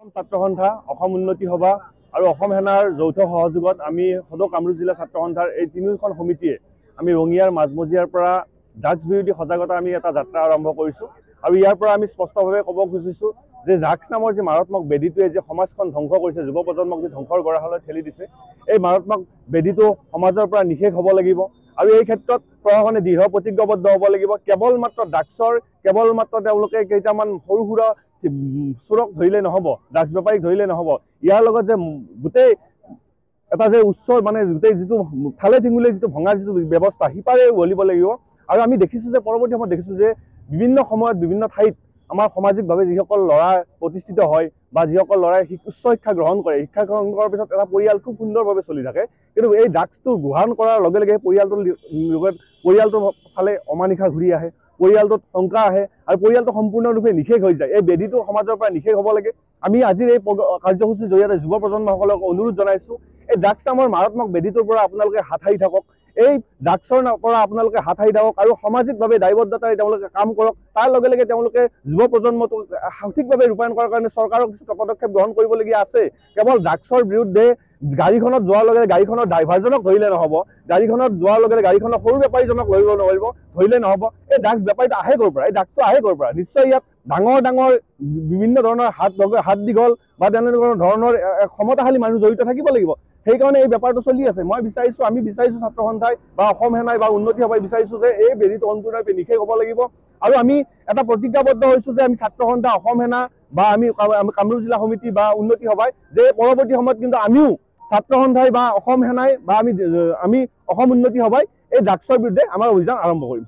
ছাত্ৰ সন্থা অসম উন্নতি সভা আৰু অসম সেনাৰ যৌথ সহযোগত আমি সদৌ কামৰূপ জিলা ছাত্ৰ সন্থাৰ এই তিনিখন সমিতিয়ে আমি ৰঙিয়াৰ মাজমজিয়াৰ পৰা ড্ৰাগছ বিৰোধী সজাগতা আমি এটা যাত্ৰা আৰম্ভ কৰিছোঁ আৰু ইয়াৰ পৰা আমি স্পষ্টভাৱে ক'ব খুজিছোঁ যে ড্ৰাগছ নামৰ যি মাৰাত্মক বেদীটোৱে যে সমাজখন ধ্বংস কৰিছে, যুৱ প্ৰজন্মক যি ধ্বংসৰ গৰাহলৈ ঠেলি দিছে, এই মাৰাত্মক বেদীটো সমাজৰ পৰা নিশেষ হ'ব লাগিব আৰু এই ক্ষেত্ৰত প্ৰশাসনে দৃঢ় প্ৰতিজ্ঞাবদ্ধ হ'ব লাগিব। কেৱল মাত্ৰ ড্ৰাগছৰ কেৱল মাত্ৰ তেওঁলোকে কেইটামান সৰু সুৰা চোৰক ধৰিলে নহ'ব, ড্ৰাগছ বেপাৰীক ধৰিলে নহ'ব, ইয়াৰ লগত যে গোটেই এটা যে উচ্চ গোটেই যিটো থালে ঠিঙুলে যিটো ভঙাৰ যিটো ব্যৱস্থা সিপাৰে উঘলিব লাগিব। আৰু আমি দেখিছোঁ যে পৰৱৰ্তী সময়ত দেখিছোঁ যে বিভিন্ন সময়ত বিভিন্ন ঠাইত আমাৰ সামাজিকভাৱে যিসকল ল'ৰা প্ৰতিষ্ঠিত হয় বা যিসকল ল'ৰাই উচ্চ শিক্ষা গ্ৰহণ কৰে, শিক্ষা গ্ৰহণ কৰাৰ পিছত এটা পৰিয়াল খুব সুন্দৰভাৱে চলি থাকে, কিন্তু এই ড্ৰাগছটো গ্ৰহণ কৰাৰ লগে লগে পৰিয়ালটোৰ ফালে অমানিশা ঘূৰি আহে, পৰিয়ালটোত শংকা আহে আৰু পৰিয়ালটো সম্পূৰ্ণৰূপে নিশেষ হৈ যায়। এই বেদীটো সমাজৰ পৰা নিশেষ হ'ব লাগে। আমি আজিৰ এই কাৰ্যসূচীৰ জৰিয়তে যুৱ প্ৰজন্মসকলক অনুৰোধ জনাইছোঁ, এই ড্ৰাগছ নামৰ মাৰাত্মক বেদীটোৰ পৰা আপোনালোকে হাত সাৰি থাকক, এই ড্ৰাগছৰ পৰা আপোনালোকে হাত সাৰি থাকক আৰু সামাজিকভাৱে দায়বদ্ধতাৰে তেওঁলোকে কাম কৰক। তাৰ লগে লগে তেওঁলোকে যুৱ প্ৰজন্মটোক সঠিকভাৱে ৰূপায়ণ কৰাৰ কাৰণে চৰকাৰক কিছু পদক্ষেপ গ্ৰহণ কৰিবলগীয়া আছে। কেৱল ড্ৰাগছৰ বিৰুদ্ধে গাড়ীখনত যোৱাৰ লগে লগে গাড়ীখনৰ ড্ৰাইভাৰজনক ধৰিলে নহ'ব, গাড়ীখনত যোৱাৰ লগে লগে গাড়ীখনৰ সৰু বেপাৰীজনক ধৰিলে নহ'ব। এই ড্ৰাগছ বেপাৰীটো আহে ক'ৰ পৰা, এই ড্ৰাগছটো আহে ক'ৰ পৰা? নিশ্চয় ইয়াত ডাঙৰ ডাঙৰ বিভিন্ন ধৰণৰ হাত দীঘল বা তেনেধৰণৰ ধৰণৰ ক্ষমতাশালী মানুহ জড়িত থাকিব লাগিব। সেইকাৰণে এই বেপাৰটো চলি আছে। আমি বিচাৰিছোঁ ছাত্ৰ সন্থাই বা অসম সেনাই বা উন্নতি সভাই বিচাৰিছোঁ যে এই বেদীটো সম্পূৰ্ণৰূপে নিশেষ হ'ব লাগিব আৰু আমি এটা প্ৰতিজ্ঞাবদ্ধ হৈছোঁ যে আমি ছাত্ৰ সন্থা, অসম সেনা বা আমি কামৰূপ জিলা সমিতি বা উন্নতি সভাই যে পৰৱৰ্তী সময়ত কিন্তু আমিও ছাত্ৰ সন্থাই বা অসম সেনাই বা আমি অসম উন্নতি সভাই এই ড্ৰাগছৰ বিৰুদ্ধে আমাৰ অভিযান আৰম্ভ কৰিম।